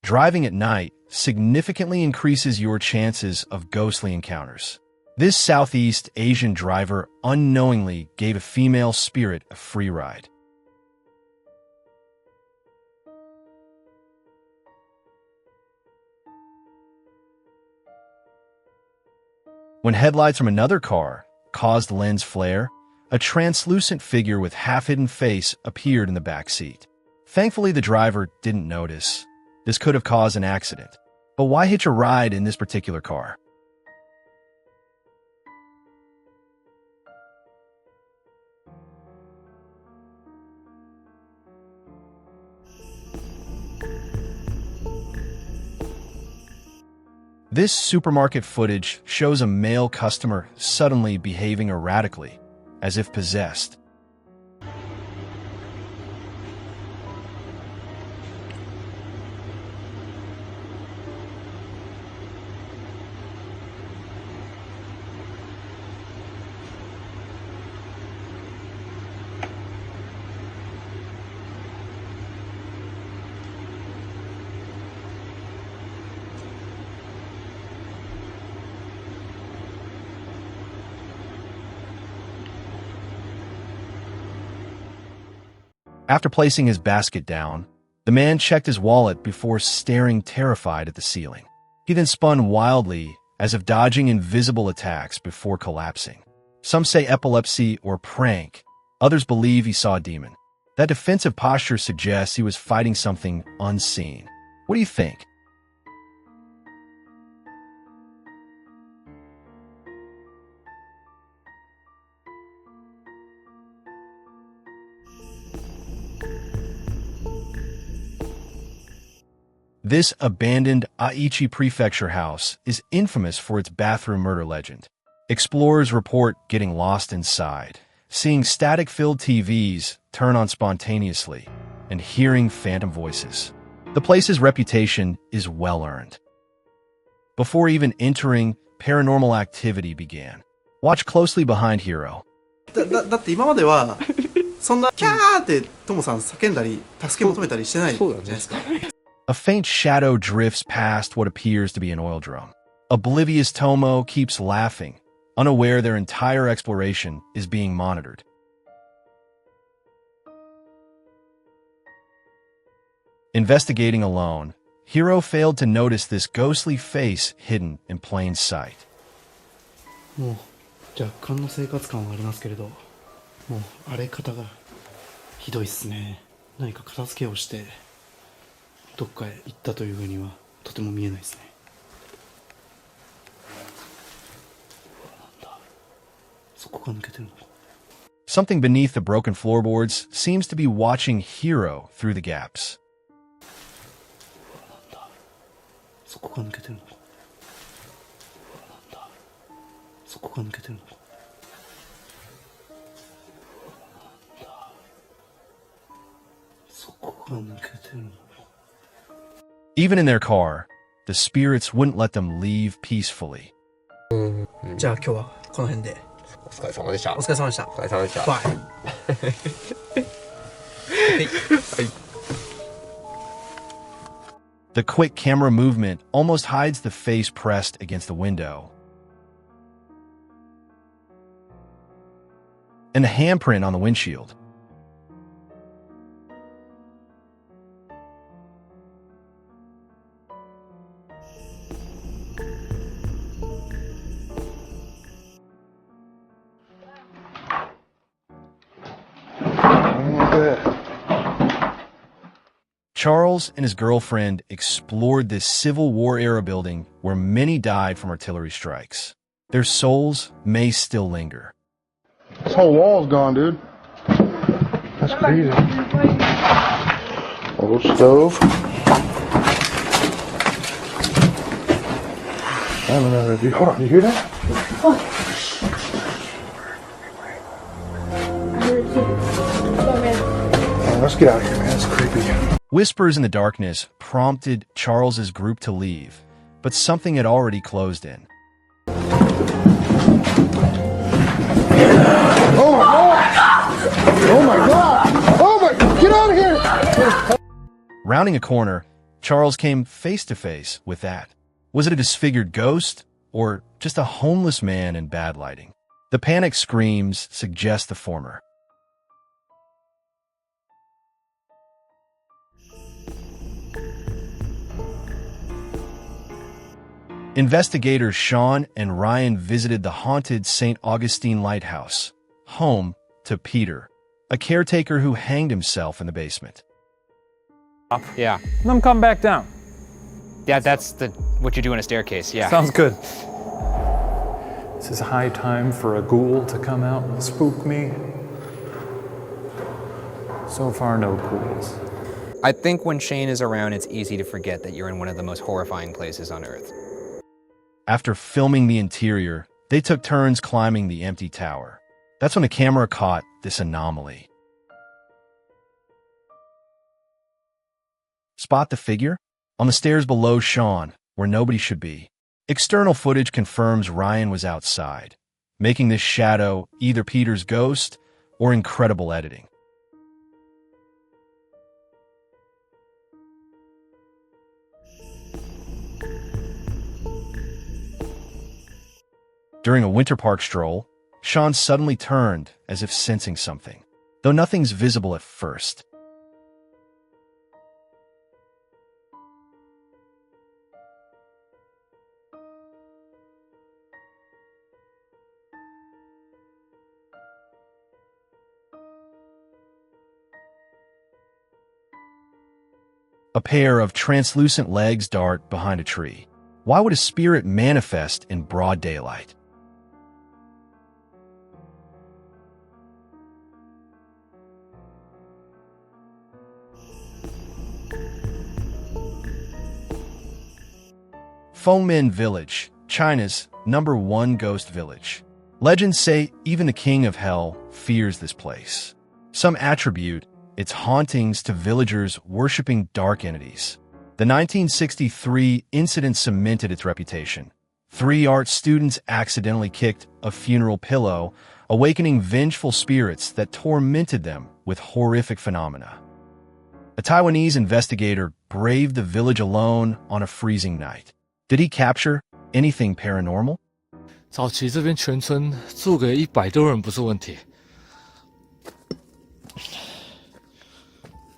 Driving at night significantly increases your chances of ghostly encounters. This Southeast Asian driver unknowingly gave a female spirit a free ride. When headlights from another car caused lens flare, a translucent figure with half-hidden face appeared in the back seat. Thankfully, the driver didn't notice. This could have caused an accident. But why hitch a ride in this particular car? This supermarket footage shows a male customer suddenly behaving erratically, as if possessed. After placing his basket down, the man checked his wallet before staring terrified at the ceiling. He then spun wildly, as if dodging invisible attacks before collapsing. Some say epilepsy or prank. Others believe he saw a demon. That defensive posture suggests he was fighting something unseen. What do you think? This abandoned Aichi Prefecture house is infamous for its bathroom murder legend. Explorers report getting lost inside, seeing static-filled TVs turn on spontaneously, and hearing phantom voices. The place's reputation is well-earned. Before even entering, paranormal activity began. Watch closely behind Hiro. だって今まではそんなキャーってトモさん叫んだり助け求めたりしてないじゃないですか。A faint shadow drifts past what appears to be an oil drum. Oblivious Tomo keeps laughing, unaware their entire exploration is being monitored. Investigating alone, Hiro failed to notice this ghostly face hidden in plain sight. もう若干の生活感はありますけれど、もう荒れ方がひどいっすね。何か片付けをしてどっかへ行ったというふうにはとても見えないですね。なんだ、そこが抜けてるのか。 Something beneath the broken floorboards seems to be watching Hiro through the gaps. なんだ、そこが抜けてるのか。なんだ、そこが抜けてるのか。 Even in their car, the spirits wouldn't let them leave peacefully. じゃあ今日はこの辺で。お疲れ様でした。お疲れ様でした。お疲れ様でした。バイ。The quick camera movement almost hides the face pressed against the window. And a handprint on the windshield. Charles and his girlfriend explored this Civil War-era building where many died from artillery strikes. Their souls may still linger. This whole wall's gone, dude. That's crazy. Old stove. I don't know if you... Hold on, you hear that? Oh, let's get out of here, man. It's creepy. Whispers in the darkness prompted Charles's group to leave, but something had already closed in. Oh my god! Oh my god! Oh my god! Get out of here! Rounding a corner, Charles came face to face with that. Was it a disfigured ghost or just a homeless man in bad lighting? The panic screams suggest the former. Investigators Sean and Ryan visited the haunted St. Augustine Lighthouse, home to Peter, a caretaker who hanged himself in the basement. Yeah. Then come back down. Yeah, that's what you do in a staircase, yeah. Sounds good. This is high time for a ghoul to come out and spook me. So far, no ghouls. I think when Shane is around, it's easy to forget that you're in one of the most horrifying places on Earth. After filming the interior, they took turns climbing the empty tower. That's when the camera caught this anomaly. Spot the figure? On the stairs below Sean, where nobody should be. External footage confirms Ryan was outside, making this shadow either Peter's ghost or incredible editing. During a winter park stroll, Sean suddenly turned as if sensing something, though nothing's visible at first. A pair of translucent legs dart behind a tree. Why would a spirit manifest in broad daylight? Fengmen Village, China's #1 ghost village. Legends say even the king of hell fears this place. Some attribute its hauntings to villagers worshipping dark entities. The 1963 incident cemented its reputation. 3 art students accidentally kicked a funeral pillow, awakening vengeful spirits that tormented them with horrific phenomena. A Taiwanese investigator braved the village alone on a freezing night. Did he capture anything paranormal? 早期这边全村住个100多人不是问题。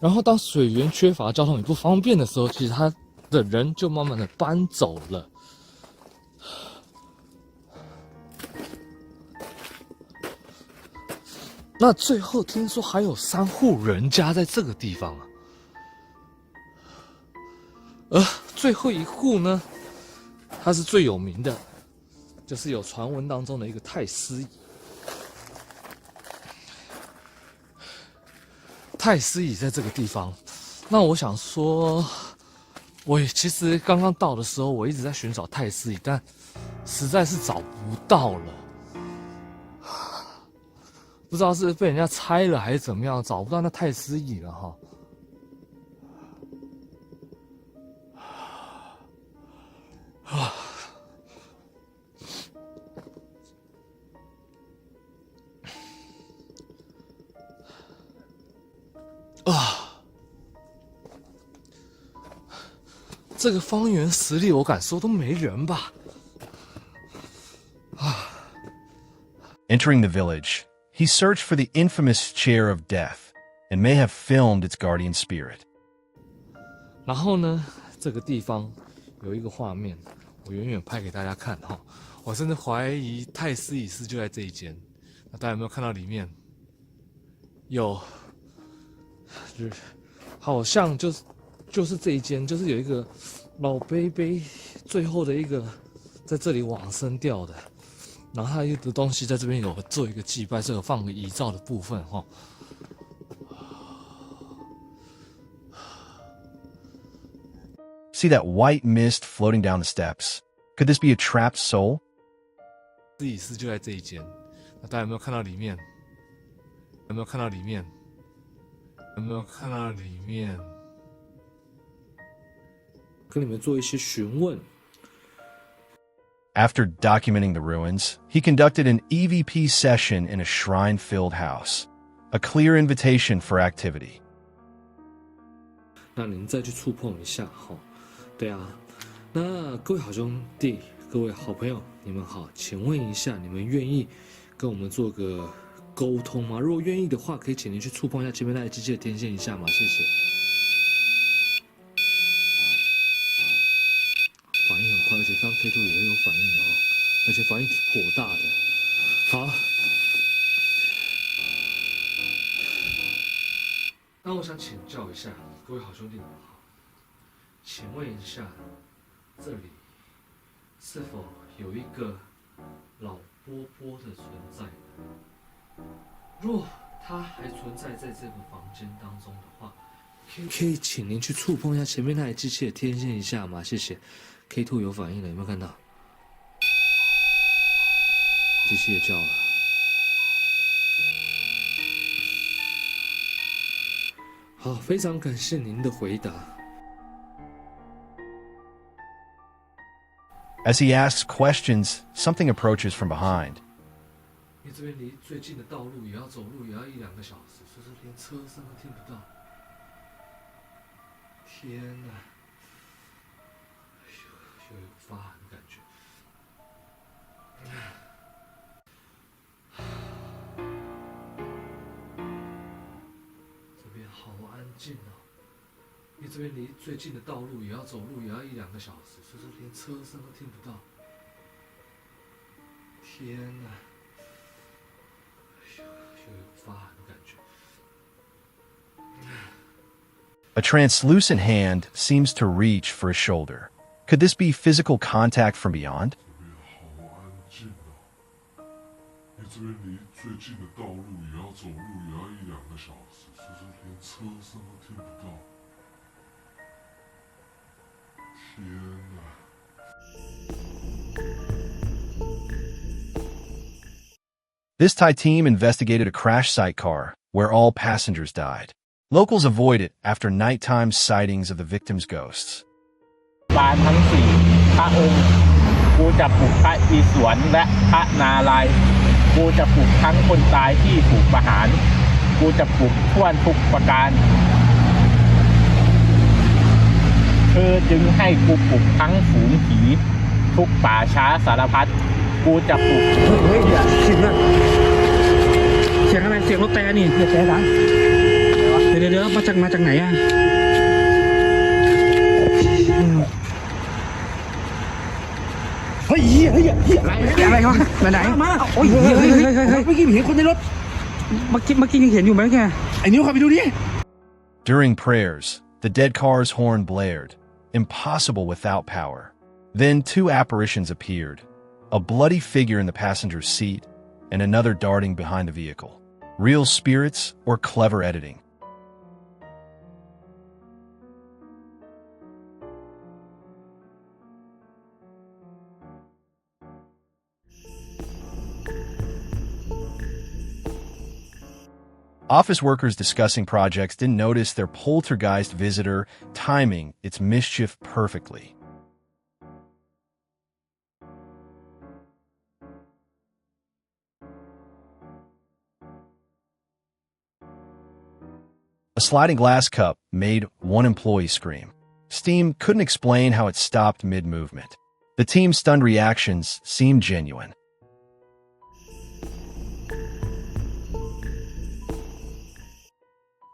然后当水源缺乏、交通也不方便的时候，其实他的人就慢慢的搬走了。那最后听说还有3户人家在这个地方啊。最后一户呢，它是最有名的，就是有传闻当中的一个太师椅。太师椅在这个地方，那我想说，我其实刚刚到的时候，我一直在寻找太师椅，但实在是找不到了。不知道是被人家拆了还是怎么样，找不到那太师椅了哈。这个方圆10里，我敢说都没人吧。Entering the village, he searched for the infamous chair of death and may have filmed its guardian spirit. 然后呢，这个地方有一个画面，我远远拍给大家看哈。我甚至怀疑太师椅室就在这一间。那大家有没有看到里面有？好像就是这一间，就是有一个老贝贝最后的一个在这里往生掉的，然后他的东西在这边有做一个祭拜，是有放个遗照的部分哈。See that white mist floating down the steps? Could this be a trapped soul? 自己是就在这一间，那大家有没有看到里面？有没有看到里面？有没有看到里面？跟你们做一些询问。After documenting the ruins, he conducted an EVP session in a shrine-filled house, a clear invitation for activity. 那您再去触碰一下，哈，对啊。那各位好兄弟，各位好朋友，你们好，请问一下，你们愿意跟我们做个沟通吗？如果愿意的话，可以请您去触碰一下前面那台机器的天线一下吗？谢谢。反应很快，而且刚 K2 也会有反应哦，而且反应颇大的。好，那我想请教一下各位好兄弟们好，请问一下，这里是否有一个老波波的存在呢？若他还存在在这个房间当中的话，可以请您去触碰一下前面那台机器的天线一下吗？谢谢。K2 有反应了，有没有看到？机器也叫了。好，非常感谢您的回答。As he asks questions, something approaches from behind. 因为这边离最近的道路也要走路，也要1-2个小时，所以说连车声都听不到。天哪！有发寒的感觉。这边好安静哦，因为这边离最近的道路也要走路，也要1-2个小时，所以说连车声都听不到。天哪！有发寒的感觉。A translucent hand seems to reach for his shoulder. Could this be physical contact from beyond? 好安静啊！因为这边离最近的道路也要走路，也要1-2个小时，所以说连车声都听不到。天哪！ This Thai team investigated a crash site car where all passengers died. Locals avoid it after nighttime sightings of the victims' ghosts. บาลทั้ง4พระองค์กูจะปลุกพระอิศวรและพระนารายณ์กูจะปลุกทั้งคนตายที่ถูกประหารกูจะปลุกท่วนทุกประการเธอจึงให้กูปลุกทั้งฝูงผีทุกป่าช้าสารพัดกูจะปลุกเฮ้ยเสียงอะไรเสียงรถแต่นี่เสียงแต่ดังเดี๋ยวมาจากไหนอ่ะเฮ้ยอะไรวะไปไหนมาโอ้ยเฮ้ยเมื่อกี้เห็นคนในรถเมื่อกี้ยังเห็นอยู่ไหมแกไอ้นิ้วขับไปดูดิ During prayers, the dead car's horn blared, impossible without power. Then 2 apparitions appeared, a bloody figure in the passenger's seat and another darting behind the vehicle. Real spirits or clever editing? Office workers discussing projects didn't notice their poltergeist visitor timing its mischief perfectly. A sliding glass cup made one employee scream. Steam couldn't explain how it stopped mid-movement. The team's stunned reactions seemed genuine.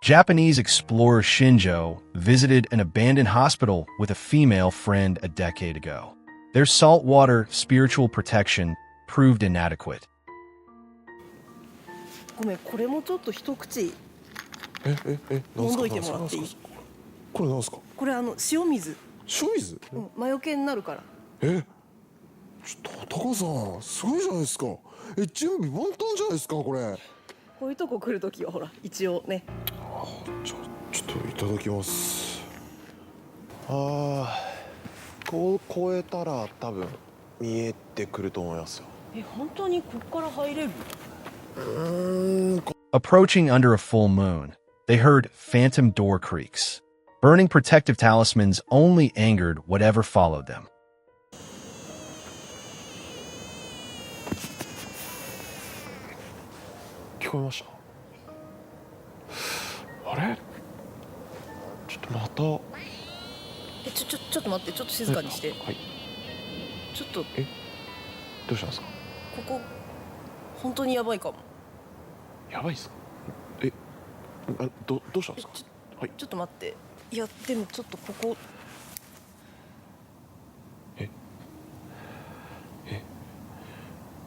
Japanese explorer Shinjo visited an abandoned hospital with a female friend a decade ago. Their saltwater spiritual protection proved inadequate. ごめん、これもちょっと一口なんすか飲んどいてもらっていい？これなんすか？これ塩水。塩水？魔除けになるから。ちょっとタカさんすごいじゃないですか。準備万端じゃないですかこれ。こういうとこ来るときはほら一応ね。ちょっといただきます。こう越えたら多分見えてくると思いますよ。本当にここから入れる？Approaching under a full moon, they heard phantom door creaks. Burning protective talismans only angered whatever followed them. 聞こえました？あれ？ちょっとま音。ちょっと待って、ちょっと静かにして。はい。ちょっと。どうしたんですか？ここ本当にやばいかも。やばいっすか？どうしたんですか？はい。ちょっと待って。いやでもちょっとここ。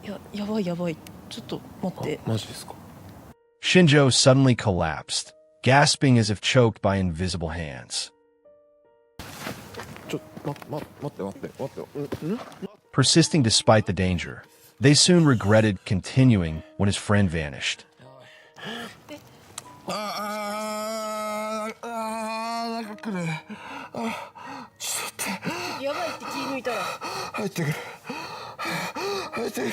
いややばいやばい。ちょっと待って。マジですか？Shinjo suddenly collapsed, gasping as if choked by invisible hands. Persisting despite the danger, they soon regretted continuing when his friend vanished. なんか来る。ちょっと待って。やばいって気抜いたら。入ってくる。入ってくる。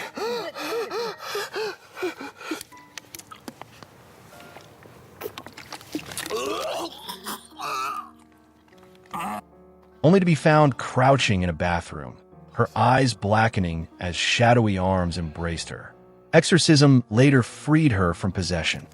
Only to be found crouching in a bathroom, her eyes blackening as shadowy arms embraced her. Exorcism later freed her from possession.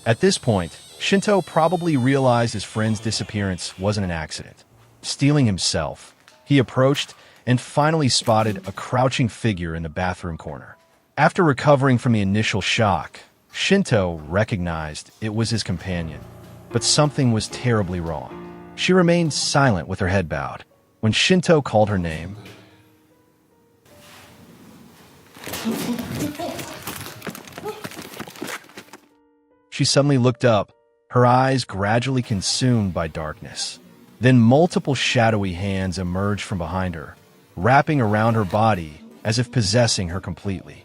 At this point, Shinto probably realized his friend's disappearance wasn't an accident. Stealing himself, he approached and finally spotted a crouching figure in the bathroom corner. After recovering from the initial shock, Shinto recognized it was his companion, but something was terribly wrong. She remained silent with her head bowed. When Shinto called her name, she suddenly looked up, her eyes gradually consumed by darkness. Then multiple shadowy hands emerged from behind her, wrapping around her body as if possessing her completely.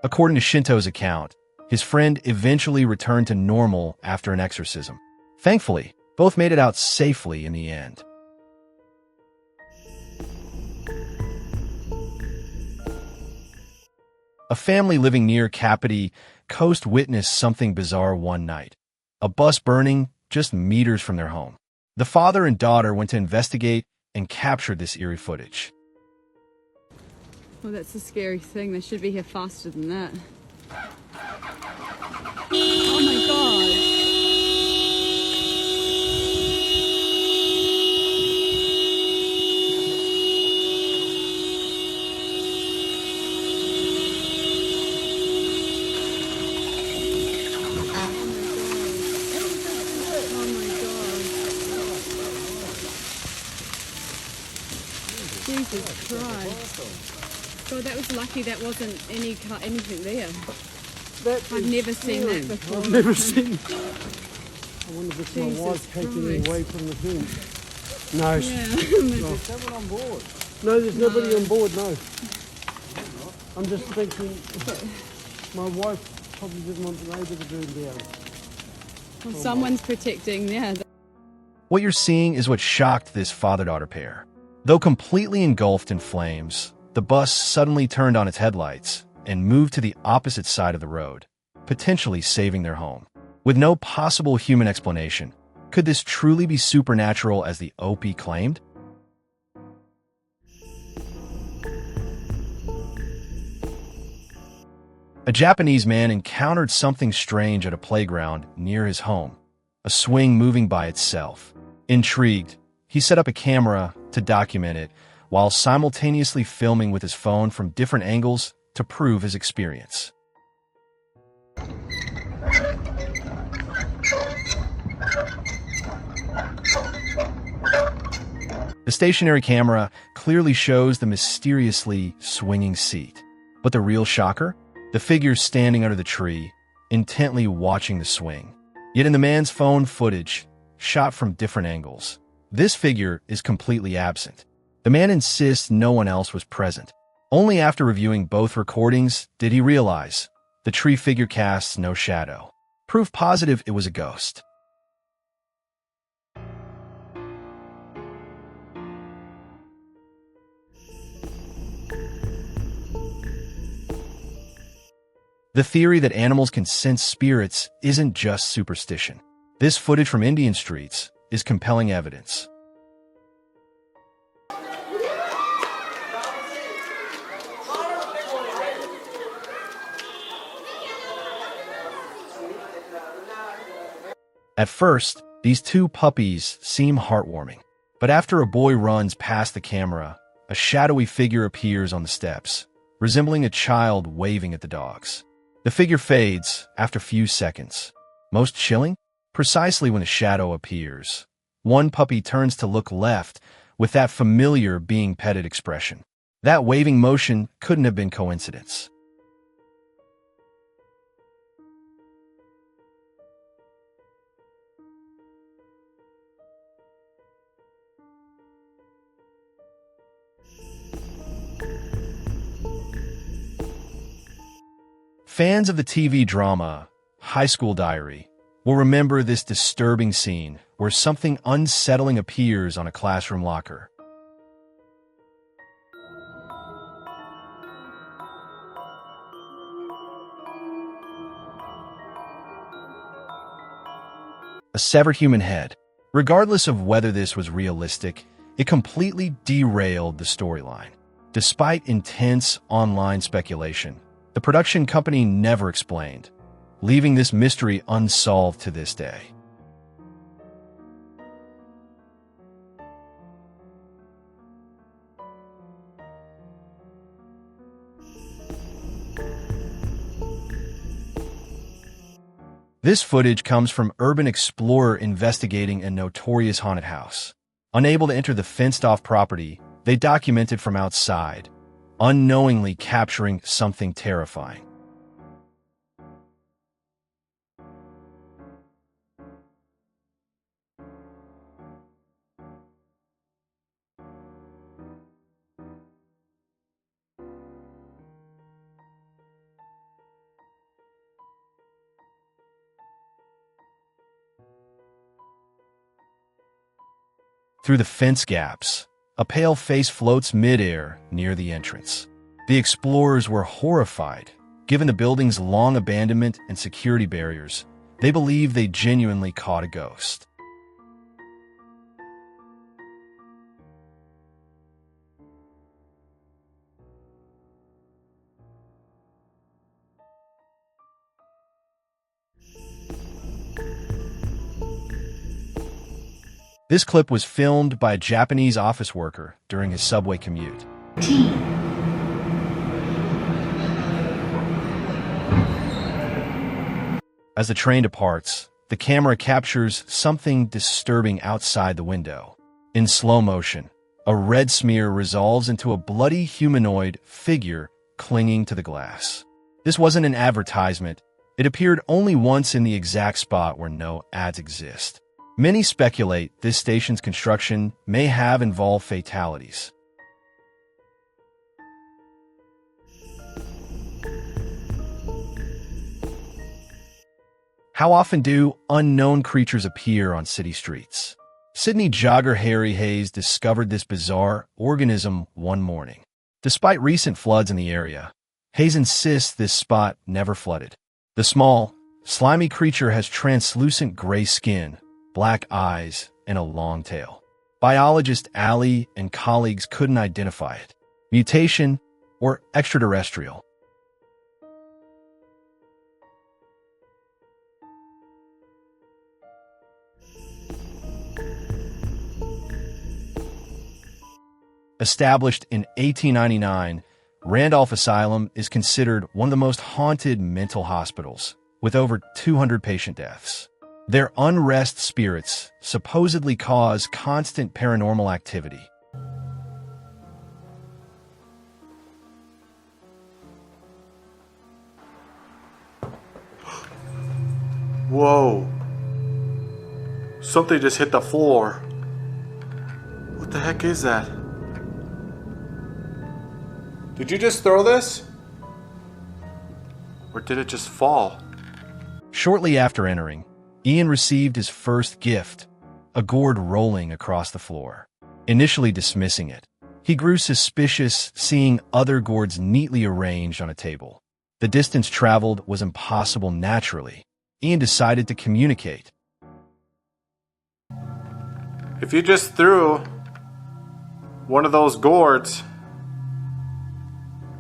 According to Shinto's account, his friend eventually returned to normal after an exorcism. Thankfully, both made it out safely in the end. A family living near Kapiti Coast witnessed something bizarre one night. A bus burning just meters from their home. The father and daughter went to investigate and captured this eerie footage. Well, that's a scary thing. They should be here faster than that. Oh my god. Jesus Christ. God, that was lucky that wasn't anything there. I've never seen that before. I've never seen. I wonder if my wife taking me away from the film. No. Yeah. There's someone on board. No, there's nobody on board, no. I'm just thinking, my wife probably didn't want the neighbour to burn down. Well, someone's protecting, yeah. What you're seeing is what shocked this father-daughter pair. Though completely engulfed in flames, the bus suddenly turned on its headlights and moved to the opposite side of the road, potentially saving their home. With no possible human explanation, could this truly be supernatural as the OP claimed? A Japanese man encountered something strange at a playground near his home, a swing moving by itself. Intrigued, he set up a camera to document it while simultaneously filming with his phone from different angles to prove his experience. The stationary camera clearly shows the mysteriously swinging seat. But the real shocker? The figure standing under the tree, intently watching the swing. Yet in the man's phone footage, shot from different angles, this figure is completely absent. The man insists no one else was present. Only after reviewing both recordings did he realize the tree figure casts no shadow. Proof positive it was a ghost. The theory that animals can sense spirits isn't just superstition. This footage from Indian streets is compelling evidence. At first, these two puppies seem heartwarming. But after a boy runs past the camera, a shadowy figure appears on the steps, resembling a child waving at the dogs. The figure fades after a few seconds. Most chilling? Precisely when a shadow appears. One puppy turns to look left with that familiar being petted expression. That waving motion couldn't have been coincidence. Fans of the TV drama High School Diary will remember this disturbing scene where something unsettling appears on a classroom locker. A severed human head. Regardless of whether this was realistic, it completely derailed the storyline. Despite intense online speculation, the production company never explained, leaving this mystery unsolved to this day. This footage comes from Urban Explorer investigating a notorious haunted house. Unable to enter the fenced-off property, they documented from outside, unknowingly capturing something terrifying. Through the fence gaps, a pale face floats mid-air near the entrance. The explorers were horrified. Given the building's long abandonment and security barriers, they believe they genuinely caught a ghost. This clip was filmed by a Japanese office worker during his subway commute. As the train departs, the camera captures something disturbing outside the window. In slow motion, a red smear resolves into a bloody humanoid figure clinging to the glass. This wasn't an advertisement. It appeared only once in the exact spot where no ads exist. Many speculate this station's construction may have involved fatalities. How often do unknown creatures appear on city streets? Sydney jogger Harry Hayes discovered this bizarre organism one morning. Despite recent floods in the area, Hayes insists this spot never flooded. The small, slimy creature has translucent gray skin, black eyes, and a long tail. Biologist Ali and colleagues couldn't identify it. Mutation or extraterrestrial. Established in 1899, Randolph Asylum is considered one of the most haunted mental hospitals, with over 200 patient deaths. Their unrest spirits supposedly cause constant paranormal activity. Whoa. Something just hit the floor. What the heck is that? Did you just throw this? Or did it just fall? Shortly after entering, Ian received his first gift, a gourd rolling across the floor. Initially dismissing it, he grew suspicious seeing other gourds neatly arranged on a table. The distance traveled was impossible naturally. Ian decided to communicate. If you just threw one of those gourds,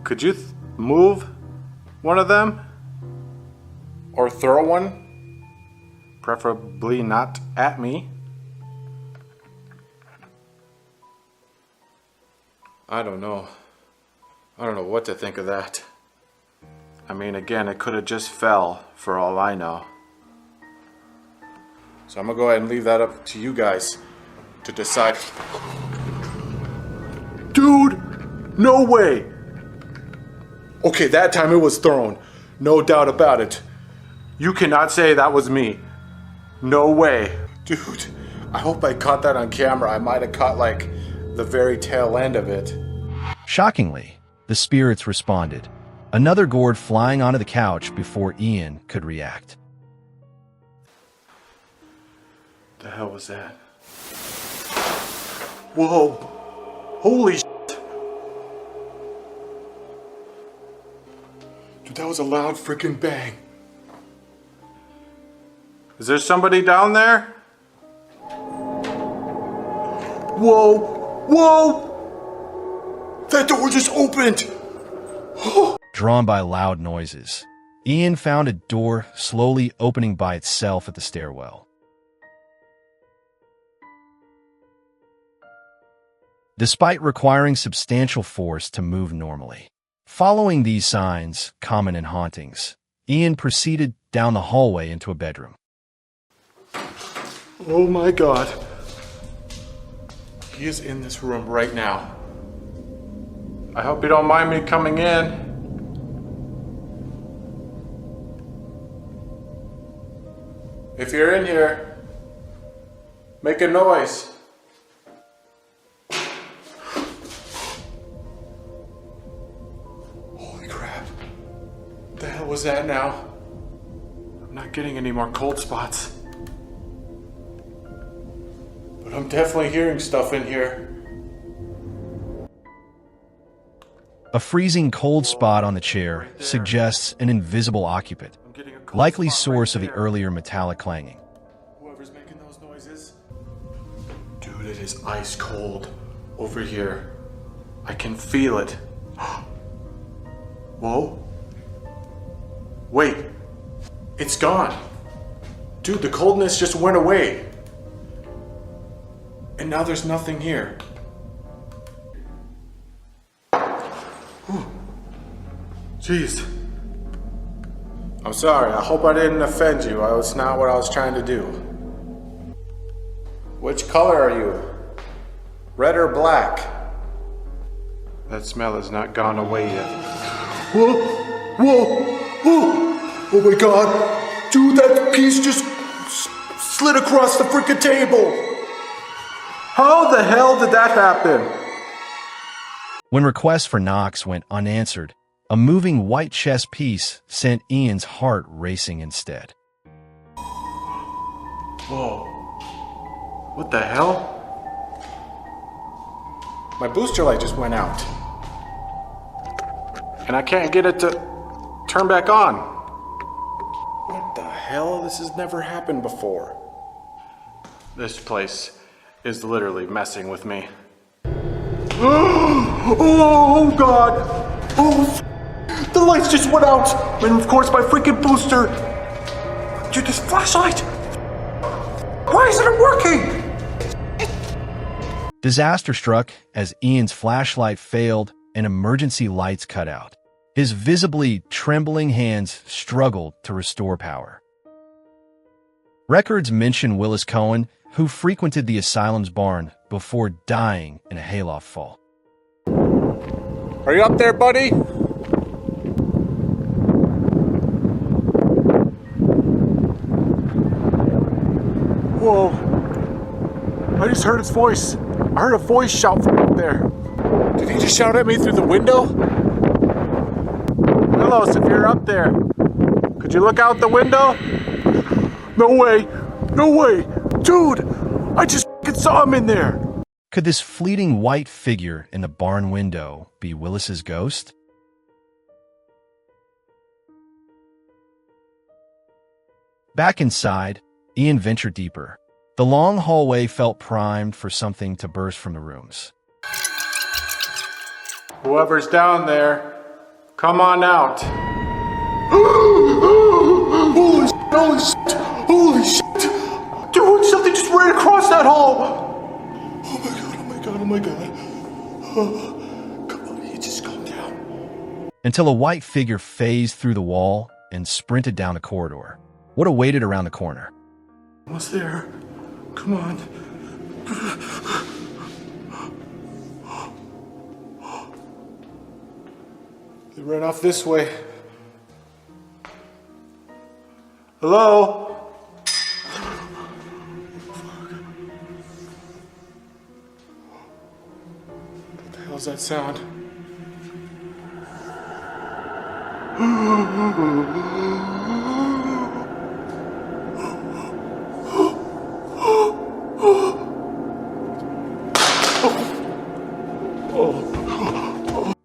could you move one of them? Or throw one? Preferably not at me. I don't know. I don't know what to think of that. I mean, again, it could have just fell for all I know. So I'm gonna go ahead and leave that up to you guys to decide. Dude, no way. Okay, that time it was thrown. No doubt about it. You cannot say that was me. No way. Dude, I hope I caught that on camera. I might have caught like the very tail end of it. Shockingly, the spirits responded, another gourd flying onto the couch before Ian could react. The hell was that? Whoa! Holy shit! Dude, that was a loud freaking bang. Is there somebody down there? Whoa! Whoa! That door just opened! Drawn by loud noises, Ian found a door slowly opening by itself at the stairwell. Despite requiring substantial force to move normally. Following these signs, common in hauntings, Ian proceeded down the hallway into a bedroom. Oh my God. He is in this room right now. I hope you don't mind me coming in. If you're in here, make a noise. Holy crap. What the hell was that now? I'm not getting any more cold spots. But I'm definitely hearing stuff in here. A freezing cold spot on the chair suggests an invisible occupant, likely source of the earlier metallic clanging. Whoever's making those noises. Dude, it is ice cold over here. I can feel it. Whoa. Wait. It's gone. Dude, the coldness just went away. And now there's nothing here. Jeez. I'm sorry, I hope I didn't offend you. That's not what I was trying to do. Which color are you? Red or black? That smell has not gone away yet. Whoa! Whoa! Whoa! Oh my God! Dude, that piece just slid across the freaking table! How the hell did that happen? When requests for knocks went unanswered, a moving white chess piece sent Ian's heart racing instead. Whoa. What the hell? My booster light just went out. And I can't get it to turn back on. What the hell? This has never happened before. This place is literally messing with me. Oh God! Oh, the lights just went out! And of course my freaking booster! Dude, this flashlight! Why isn't it working? Disaster struck as Ian's flashlight failed and emergency lights cut out. His visibly trembling hands struggled to restore power. Records mention Willis Cohen, who frequented the asylum's barn before dying in a hayloft fall. Are you up there, buddy? Whoa. I just heard its voice. I heard a voice shout from up there. Did he just shout at me through the window? Carlos, if you're up there, could you look out the window? No way. No way. Dude, I just f***ing saw him in there. Could this fleeting white figure in the barn window be Willis's ghost? Back inside, Ian ventured deeper. The long hallway felt primed for something to burst from the rooms. Whoever's down there, come on out. Holy shit! Holy shit! Dude, something just ran across that hall! Oh my god, oh my god, oh my god. Oh, come on, you just calm down. Until a white figure phased through the wall and sprinted down a corridor. What awaited around the corner? Almost there. Come on. They ran off this way. Hello? What the hell is that sound?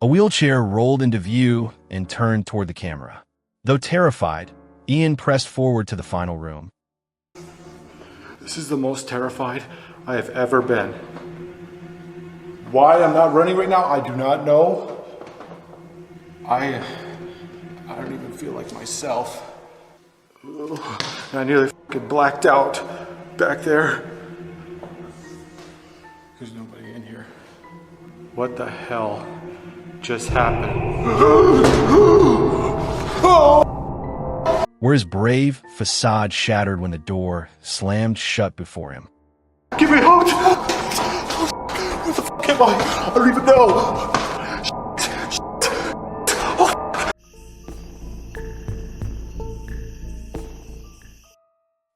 A wheelchair rolled into view and turned toward the camera. Though terrified, Ian pressed forward to the final room. This is the most terrified I have ever been. Why I'm not running right now, I do not know. I don't even feel like myself. Ugh, I nearly fucking blacked out back there. There's nobody in here. What the hell just happened? Were his brave facade shattered when the door slammed shut before him. Give me hope! Where the fuck am I? I don't even know!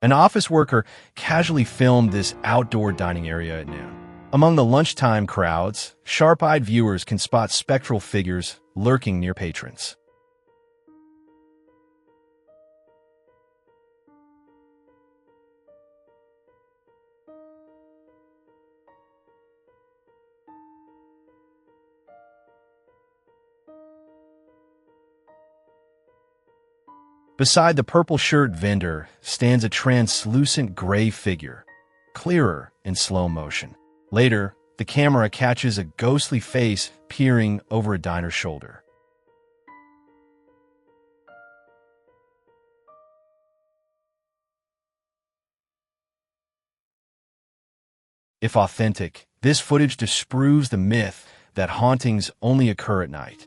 An office worker casually filmed this outdoor dining area at noon. Among the lunchtime crowds, sharp-eyed viewers can spot spectral figures lurking near patrons. Beside the purple shirt vendor stands a translucent gray figure, clearer in slow motion. Later, the camera catches a ghostly face peering over a diner's shoulder. If authentic, this footage disproves the myth that hauntings only occur at night.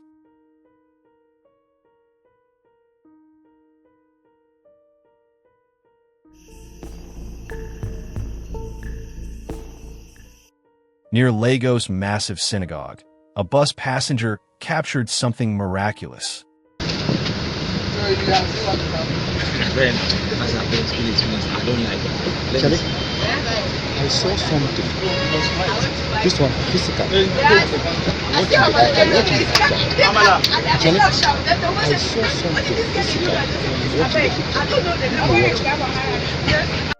Near Lagos' massive synagogue, a bus passenger captured something miraculous. I saw something. This one, physical. I saw something physical.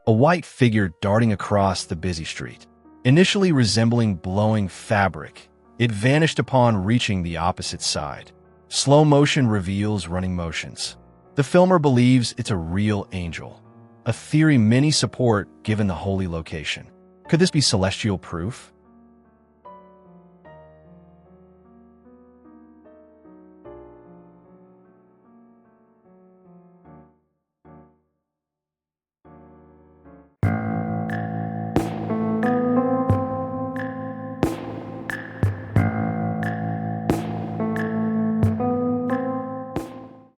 A white figure darting across the busy street. Initially resembling blowing fabric, it vanished upon reaching the opposite side. Slow motion reveals running motions. The filmer believes it's a real angel, a theory many support given the holy location. Could this be celestial proof?